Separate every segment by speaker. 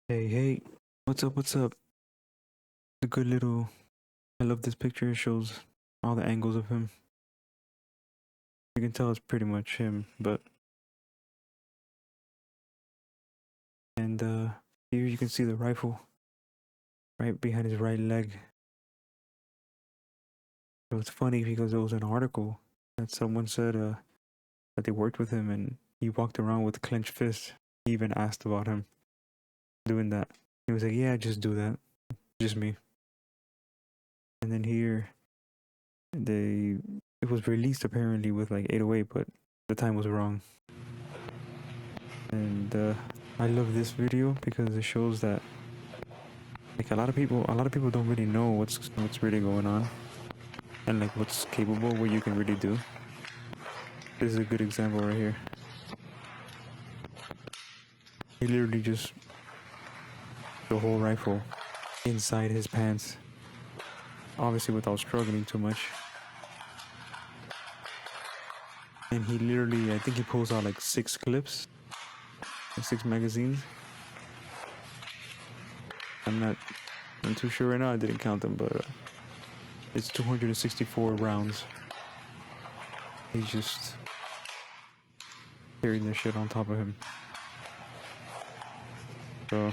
Speaker 1: Hey, hey, what's up? What's up? A good little. I love this picture. It shows all the angles of him. You can tell it's pretty much him, but. And here you can see the rifle right behind his right leg. So it's funny because there was an article that someone said that they worked with him and he walked around with a clenched fist. He even asked about him doing that. He was like, "Yeah, just do that. Just me." And then here, it was released apparently with like 808, but the time was wrong. And I love this video because it shows that like a lot of people don't really know what's really going on and like what's capable, what you can really do. This is a good example right here. He literally just the whole rifle inside his pants, obviously without struggling too much. And he literally, I think he pulls out like 6 clips, 6 magazines. I'm too sure right now. I didn't count them, but it's 264 rounds. He's just carrying this shit on top of him. So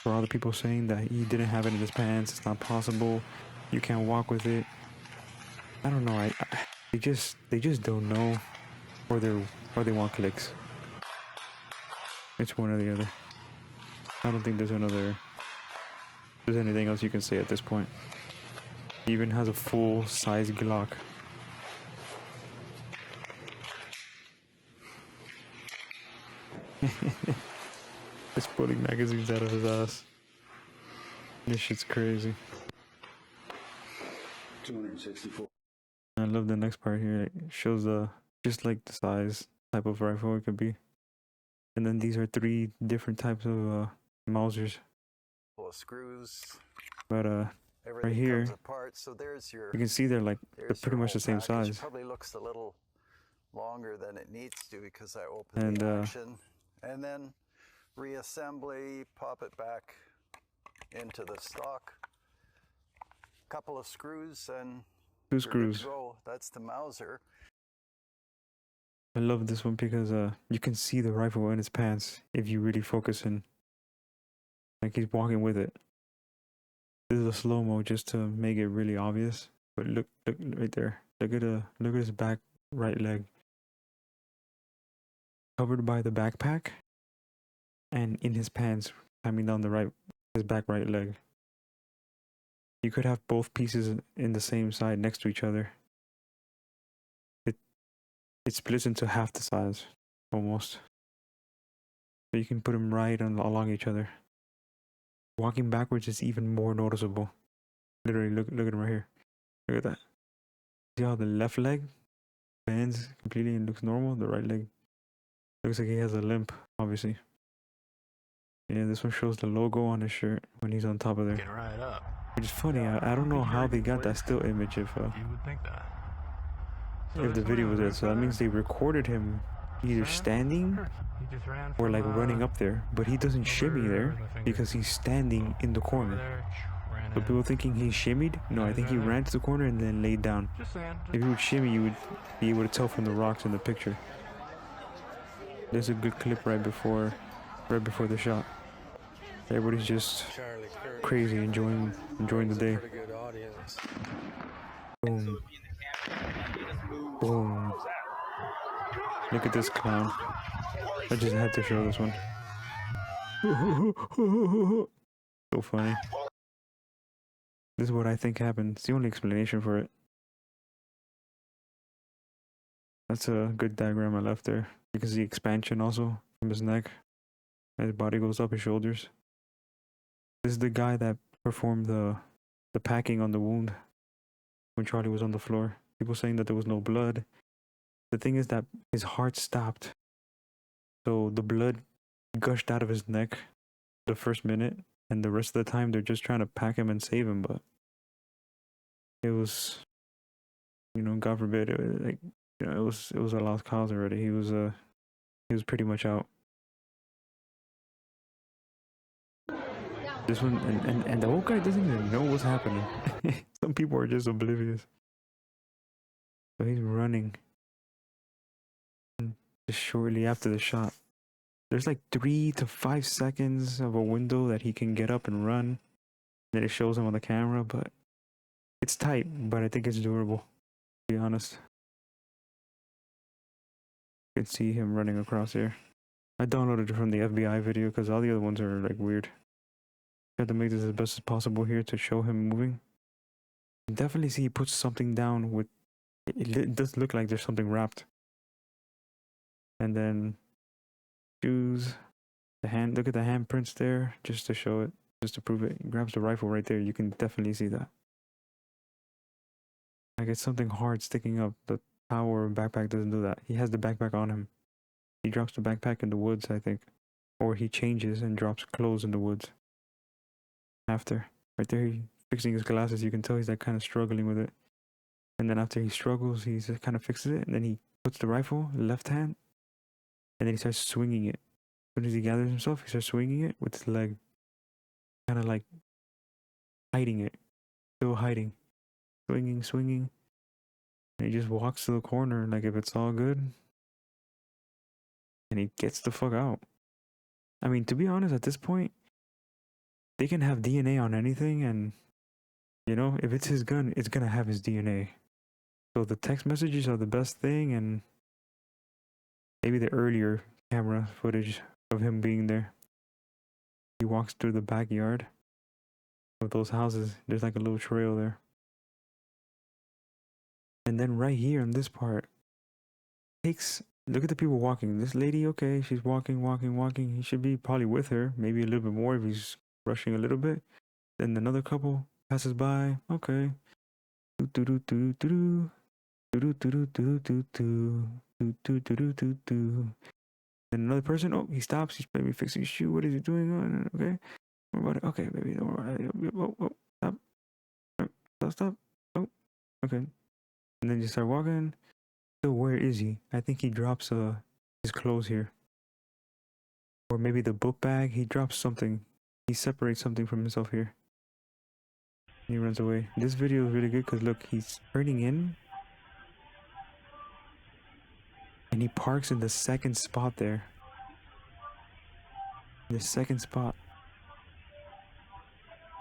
Speaker 1: for all the people saying that he didn't have it in his pants, it's not possible, you can't walk with it. I don't know. They just don't know, or they want clicks. It's one or the other. I don't think there's anything else you can say at this point. He even has a full size Glock. It's pulling magazines out of his ass. This shit's crazy.
Speaker 2: 264.
Speaker 1: I love the next part here. It shows just like the size type of rifle it could be. And then these are 3 different types of Mausers.
Speaker 2: Full of screws.
Speaker 1: But right here,
Speaker 2: comes apart. So there's your.
Speaker 1: You can see they're pretty much the same size.
Speaker 2: It probably looks a little longer than it needs to because I opened the action, and then reassembly, pop it back into the stock. Couple of screws and
Speaker 1: 2 screws.
Speaker 2: Go. That's the Mauser.
Speaker 1: I love this one because you can see the rifle in his pants if you really focus in. Like he's walking with it. This is a slow-mo just to make it really obvious. But look right there. Look at his back right leg. Covered by the backpack. And in his pants, coming down his back right leg. You could have both pieces in the same side next to each other. It splits into half the size, almost. So you can put them right along each other. Walking backwards is even more noticeable. Literally, look at him right here. Look at that. See how the left leg bends completely and looks normal? The right leg looks like he has a limp, obviously. Yeah, this one shows the logo on his shirt when he's on top of there.
Speaker 3: Right up.
Speaker 1: Which is funny. I don't know how they got that still image if
Speaker 3: you would think that. So
Speaker 1: the video was there. So that means they recorded him either standing or like running up there, but he doesn't shimmy there because he's standing in the corner. So people thinking he shimmied? No, I think he ran to the corner and then laid down. If he would shimmy, you would be able to tell from the rocks in the picture. There's a good clip right before the shot. Everybody's just crazy, enjoying the day. Boom. Boom. Look at this clown. I just had to show this one. So funny. This is what I think happened. It's the only explanation for it. That's a good diagram I left there. You can see expansion also from his neck. His body goes up his shoulders. This is the guy that performed the packing on the wound when Charlie was on the floor. People saying that there was no blood. The thing is that his heart stopped. So the blood gushed out of his neck the first minute, and the rest of the time they're just trying to pack him and save him, but it was, God forbid, it was a lost cause already. He was pretty much out. This one, and the old guy doesn't even know what's happening. Some people are just oblivious. So he's running. Just shortly after the shot. There's like 3 to 5 seconds of a window that he can get up and run. Then it shows him on the camera, but it's tight, but I think it's durable, to be honest. You can see him running across here. I downloaded it from the FBI video because all the other ones are like weird. I had to make this as best as possible here to show him moving. You can definitely see he puts something down with, it does look like there's something wrapped. And then shoes, the hand, look at the handprints there, just to show it, just to prove it. He grabs the rifle right there, you can definitely see that. Like it's something hard sticking up. The power backpack doesn't do that. He has the backpack on him. He drops the backpack in the woods, I think. Or he changes and drops clothes in the woods. After. Right there, he's fixing his glasses. You can tell he's like kind of struggling with it. And then after he struggles, he just kind of fixes it. And then he puts the rifle, left hand. And then he starts swinging it. As soon as he gathers himself, he starts swinging it with his leg. Kind of like hiding it. Still hiding. Swinging, swinging. And he just walks to the corner like if it's all good. And he gets the fuck out. I mean, to be honest, at this point, they can have DNA on anything, and you know, if it's his gun, it's gonna have his DNA. So the text messages are the best thing, and maybe the earlier camera footage of him being there. He walks through the backyard of those houses. There's like a little trail there. And then right here on this part, look at the people walking. This lady, okay, she's walking. He should be probably with her, maybe a little bit more if he's rushing a little bit. Then another couple passes by. Okay. Then another person. Oh, he stops. He's maybe fixing his shoe. What is he doing? Okay. Okay, baby, don't worry. Stop. Stop. Oh, okay. And then you start walking. So where is he? I think he drops his clothes here. Or maybe the book bag. He drops something. He separates something from himself here. And he runs away. This video is really good because look, he's turning in. And he parks in the second spot there. The second spot.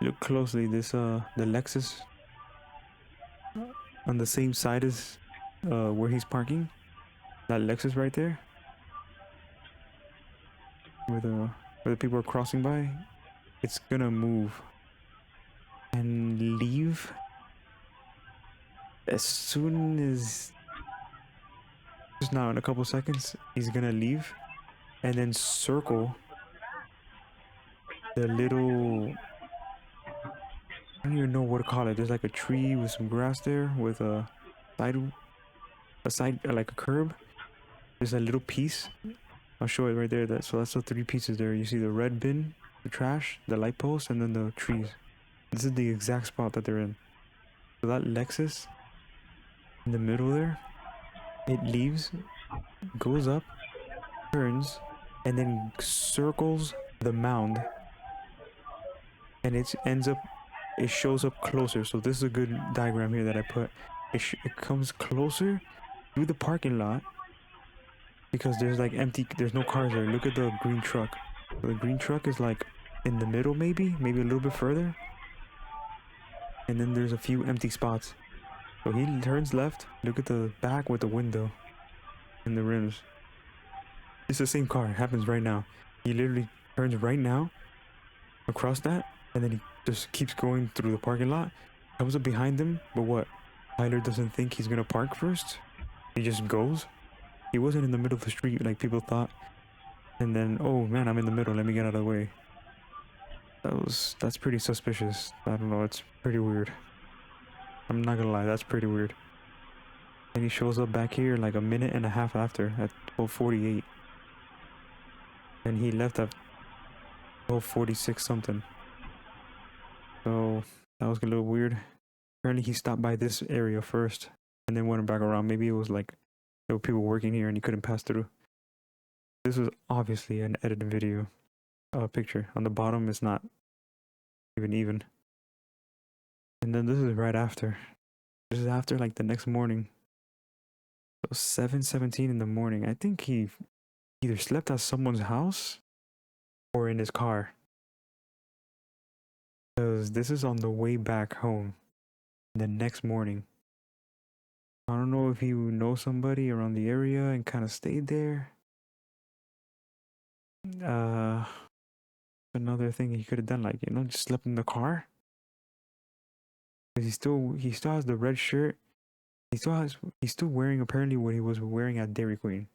Speaker 1: Look closely, this the Lexus on the same side as where he's parking. That Lexus right there. Where the people are crossing by. It's gonna move and leave as soon as just now in a couple seconds. He's gonna leave and then circle the little, I don't even know what to call it. There's like a tree with some grass there with a side like a curb. There's a little piece. I'll show it right there. So that's the 3 pieces there. You see the red bin, the trash, the light post, and then the trees. This is the exact spot that they're in. So that Lexus in the middle there, it leaves, goes up, turns, and then circles the mound. And it shows up closer. So this is a good diagram here that I put. It comes closer through the parking lot because there's like there's no cars there. Look at the green truck. So the green truck is like in the middle, maybe a little bit further. And then there's a few empty spots. So he turns left. Look at the back with the window and the rims. It's the same car. It happens right now. He literally turns right now across that, and then he just keeps going through the parking lot. Comes up behind him, but what? Tyler doesn't think he's gonna park first. He just goes. He wasn't in the middle of the street like people thought. And then, oh man, I'm in the middle. Let me get out of the way. That's pretty suspicious. I don't know, it's pretty weird. I'm not gonna lie, that's pretty weird. And he shows up back here like a minute and a half after at 12:48. And he left at 12:46 something. So that was a little weird. Apparently he stopped by this area first and then went back around. Maybe it was like there were people working here and he couldn't pass through. This was obviously an edited video. Picture on the bottom is not even. And then this is right after. This is after like the next morning. So 7:17 in the morning. I think he either slept at someone's house or in his car. Because this is on the way back home the next morning. I don't know if he would know somebody around the area and kind of stayed there. Another thing he could have done, like, you know, just slept in the car. Because he still has the red shirt. He's still wearing apparently what he was wearing at Dairy Queen,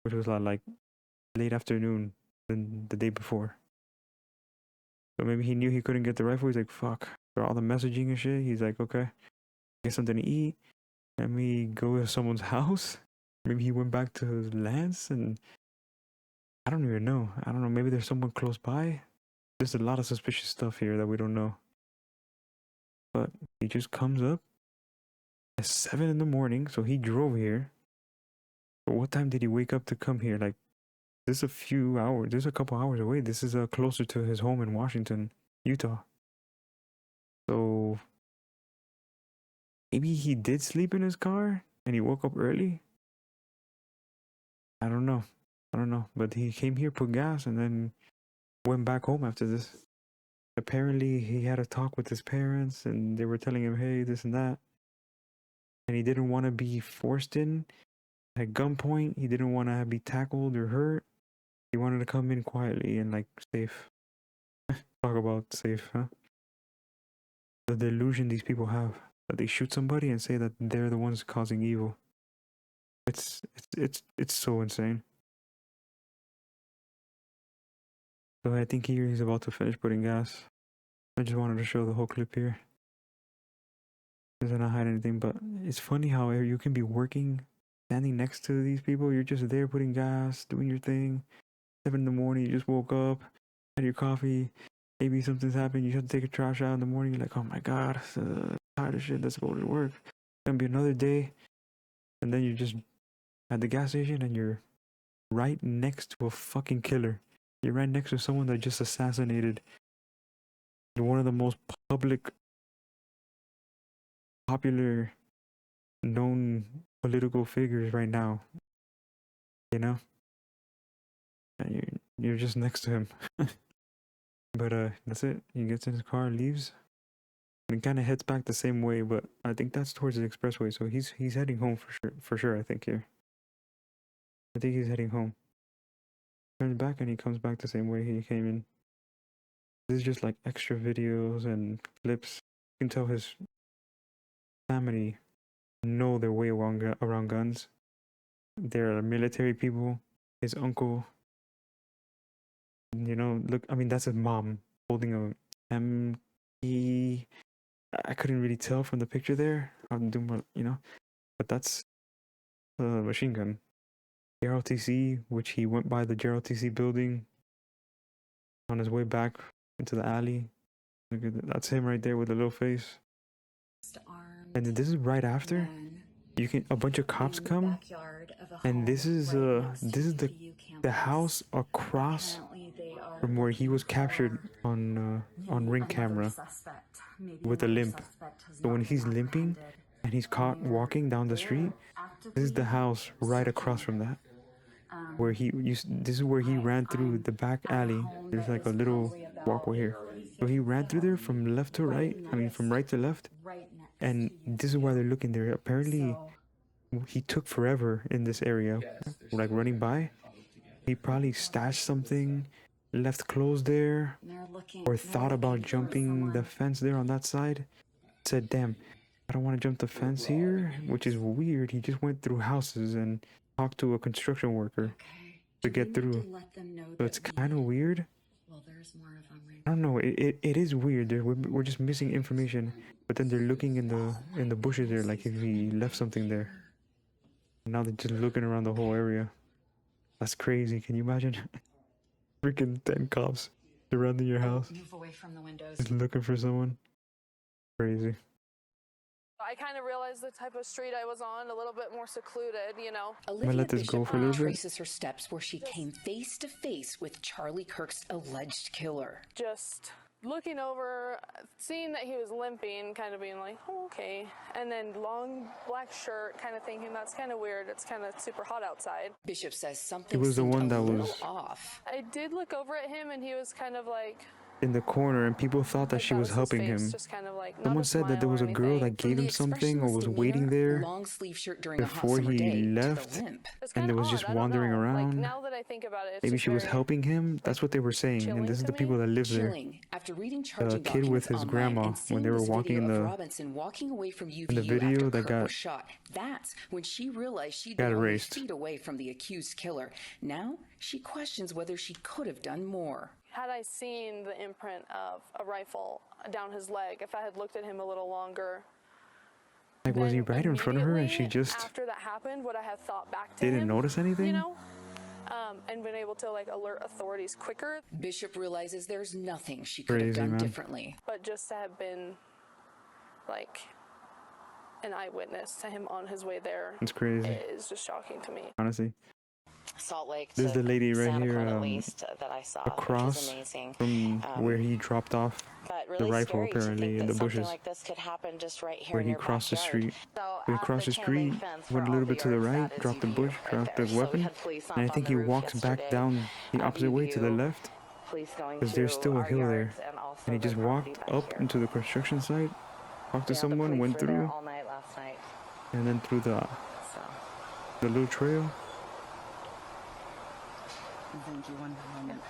Speaker 1: which was like late afternoon the day before. So maybe he knew he couldn't get the rifle. He's like, fuck. For all the messaging and shit, he's like, okay, get something to eat. Let me go to someone's house. Maybe he went back to his lands, and I don't even know. I don't know. Maybe there's someone close by. There's a lot of suspicious stuff here that we don't know. But he just comes up at 7 in the morning. So he drove here. But what time did he wake up to come here? Like, this is a few hours. This is a couple hours away. This is closer to his home in Washington, Utah. So maybe he did sleep in his car and he woke up early. I don't know. But he came here, put gas, and then went back home after this. Apparently, he had a talk with his parents, and they were telling him, hey, this and that. And he didn't want to be forced in at gunpoint. He didn't want to be tackled or hurt. He wanted to come in quietly and, like, safe. Talk about safe, huh? The delusion these people have. That they shoot somebody and say that they're the ones causing evil. It's so insane. So I think he's about to finish putting gas. I just wanted to show the whole clip here. Doesn't hide anything, but it's funny how you can be working, standing next to these people. You're just there putting gas, doing your thing. 7 in the morning, you just woke up, had your coffee. Maybe something's happened. You have to take a trash out in the morning. You're like, oh my god, tired of shit. Let's go to work. It's gonna be another day. And then you're just at the gas station and you're right next to a fucking killer. You're right next to someone that just assassinated one of the most popular, known political figures right now. You know? And you're just next to him. But that's it. He gets in his car, leaves, and kind of heads back the same way. But I think that's towards the expressway. So he's heading home for sure. I think here. I think he's heading home. Turns back and he comes back the same way he came in. This is just like extra videos and clips. You can tell his family know their way around guns. They're military people. His uncle. You know, look. I mean, that's his mom holding a MP. I couldn't really tell from the picture there. I'm doing more, you know, but that's a machine gun. JROTC, which he went by the JROTC building on his way back into the alley. Look at that. That's him right there with the little face. And then this is right after. You can a bunch of cops come, and this is the house across from where he was captured on Ring camera with a limp. So when he's limping and he's caught walking down the street, this is the house right across from that. Where this is where he ran through the back alley. There's like a little walkway here. So he ran through there from left to right. I mean, from right to left. And this is why they're looking there. Apparently, he took forever in this area, like running by. He probably stashed something, left clothes there, or thought about jumping the fence there on that side. Said, damn, I don't want to jump the fence here, which is weird. He just went through houses and talked to a construction worker to get through. So it's kind of weird. I don't know. It is weird. We're just missing information. But then they're looking in the bushes there, like if he left something there. Now they're just looking around the whole area. That's crazy. Can you imagine? Freaking 10 cops surrounding your house.
Speaker 4: Move away from the windows.
Speaker 1: Just looking for someone. Crazy.
Speaker 5: I kind of realized the type of street I was on, a little bit more secluded, you know.
Speaker 1: Olivia let this go for a little bit.
Speaker 4: Traces her steps where she came face to face with Charlie Kirk's alleged killer.
Speaker 5: Just looking over, seeing that he was limping, kind of being like, oh, okay. And then long black shirt, kind of thinking that's kind of weird. It's kind of super hot outside.
Speaker 4: Bishop says something
Speaker 1: It was the one
Speaker 4: seemed a
Speaker 1: that
Speaker 4: little
Speaker 1: was
Speaker 4: off.
Speaker 5: I did look over at him, and he was kind of like
Speaker 1: in the corner, and people thought that
Speaker 5: like
Speaker 1: she
Speaker 5: that
Speaker 1: was
Speaker 5: his
Speaker 1: helping
Speaker 5: face,
Speaker 1: him.
Speaker 5: just kind of like, not
Speaker 1: Someone
Speaker 5: a
Speaker 1: said that there
Speaker 5: smile
Speaker 1: was
Speaker 5: or
Speaker 1: a girl
Speaker 5: anything.
Speaker 1: that gave him something or was waiting there
Speaker 4: long sleeve shirt during a hot
Speaker 1: before
Speaker 4: summer
Speaker 1: he
Speaker 4: day,
Speaker 1: left,
Speaker 4: to the limp.
Speaker 5: It's
Speaker 1: and
Speaker 5: kind
Speaker 1: it
Speaker 5: of
Speaker 1: was
Speaker 5: odd.
Speaker 1: just
Speaker 5: I don't
Speaker 1: wandering
Speaker 5: know.
Speaker 1: around.
Speaker 5: Like, now that I think about it, it's
Speaker 1: Maybe
Speaker 5: just
Speaker 1: she was
Speaker 5: very,
Speaker 1: helping him. That's what they were saying, and this is the people that live there.
Speaker 4: Chilling. After reading
Speaker 1: The
Speaker 4: charging
Speaker 1: kid with
Speaker 4: documents
Speaker 1: his
Speaker 4: online
Speaker 1: grandma
Speaker 4: and seeing
Speaker 1: when they were
Speaker 4: this
Speaker 1: walking
Speaker 4: video
Speaker 1: in
Speaker 4: of
Speaker 1: the
Speaker 4: Robinson walking away from
Speaker 1: in the
Speaker 4: UVU
Speaker 1: video
Speaker 4: after
Speaker 1: that
Speaker 4: Kurt
Speaker 1: got
Speaker 4: was shot, that's when she realized she'd
Speaker 1: got
Speaker 4: been only
Speaker 1: erased.
Speaker 4: feet away from the accused killer. Now she questions whether she could have done more.
Speaker 5: had I seen the imprint of a rifle down his leg, if I had looked at him a little longer,
Speaker 1: Like, was he
Speaker 5: then
Speaker 1: right in front of her and she
Speaker 5: immediately
Speaker 1: just
Speaker 5: after that happened, would I have thought back to
Speaker 1: didn't
Speaker 5: him,
Speaker 1: notice anything?
Speaker 5: you know, and been able to like alert authorities quicker?
Speaker 4: Bishop realizes there's nothing she could have
Speaker 1: Crazy,
Speaker 4: done
Speaker 1: man.
Speaker 4: differently.
Speaker 5: But just to have been like an eyewitness to him on his way there,
Speaker 1: It's crazy,
Speaker 5: is just shocking to me.
Speaker 1: honestly.
Speaker 6: Salt Lake.
Speaker 1: This is the lady right
Speaker 6: Santa
Speaker 1: here,
Speaker 6: Clara, at least, that I saw,
Speaker 1: across
Speaker 6: which is amazing.
Speaker 1: from where he dropped off
Speaker 6: But really
Speaker 1: the rifle,
Speaker 6: scary to
Speaker 1: apparently,
Speaker 6: think
Speaker 1: in
Speaker 6: that
Speaker 1: the
Speaker 6: something
Speaker 1: bushes,
Speaker 6: like this could happen just right here
Speaker 1: where
Speaker 6: in
Speaker 1: he
Speaker 6: your
Speaker 1: crossed the
Speaker 6: backyard.
Speaker 1: street.
Speaker 6: So
Speaker 1: He
Speaker 6: at
Speaker 1: crossed the
Speaker 6: chain link
Speaker 1: street,
Speaker 6: fence for
Speaker 1: went a
Speaker 6: all
Speaker 1: little bit to the
Speaker 6: yards,
Speaker 1: right,
Speaker 6: that is
Speaker 1: dropped the
Speaker 6: UVU
Speaker 1: bush,
Speaker 6: right
Speaker 1: dropped
Speaker 6: there.
Speaker 1: the
Speaker 6: So we
Speaker 1: weapon,
Speaker 6: had police up
Speaker 1: and I
Speaker 6: on
Speaker 1: think
Speaker 6: the
Speaker 1: he
Speaker 6: roof
Speaker 1: walked back
Speaker 6: yesterday
Speaker 1: down the
Speaker 6: of
Speaker 1: opposite way to the
Speaker 6: UVU,
Speaker 1: left,
Speaker 6: police going
Speaker 1: because there's
Speaker 6: through
Speaker 1: still a
Speaker 6: our
Speaker 1: hill there.
Speaker 6: yards and also
Speaker 1: And he
Speaker 6: the
Speaker 1: just
Speaker 6: property
Speaker 1: walked
Speaker 6: back
Speaker 1: up
Speaker 6: here.
Speaker 1: into the construction site, talked to
Speaker 6: Yeah, the
Speaker 1: someone,
Speaker 6: police
Speaker 1: went
Speaker 6: were there
Speaker 1: through,
Speaker 6: all night last night.
Speaker 1: and then through
Speaker 6: So
Speaker 1: the little trail.
Speaker 4: Thank you. One moment.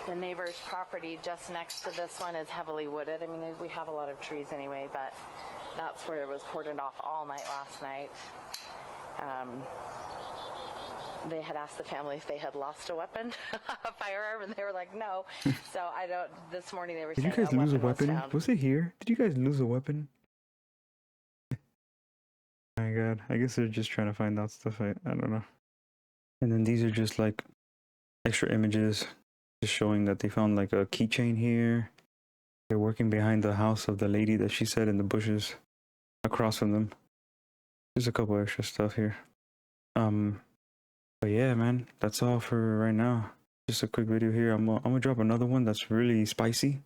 Speaker 6: the neighbor's property just next to this one is heavily wooded. I mean, we have a lot of trees anyway, but that's where it was cordoned off all night last night. They had asked the family if they had lost a weapon, a firearm, and they were like, no. So I don't, this morning they were
Speaker 1: Did
Speaker 6: saying
Speaker 1: you guys lose a
Speaker 6: was
Speaker 1: weapon?
Speaker 6: found.
Speaker 1: Was it here? Did you guys lose a weapon? My god, I guess they're just trying to find out stuff. I don't know. And then these are just like extra images, just showing that they found like a keychain here. They're working behind the house of the lady that she said in the bushes across from them. There's a couple extra stuff here. But yeah, man, that's all for right now. Just a quick video here. I'm gonna drop another one that's really spicy.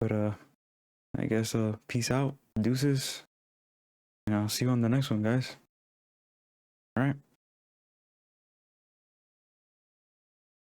Speaker 1: But I guess peace out, deuces, and I'll see you on the next one, guys. All right.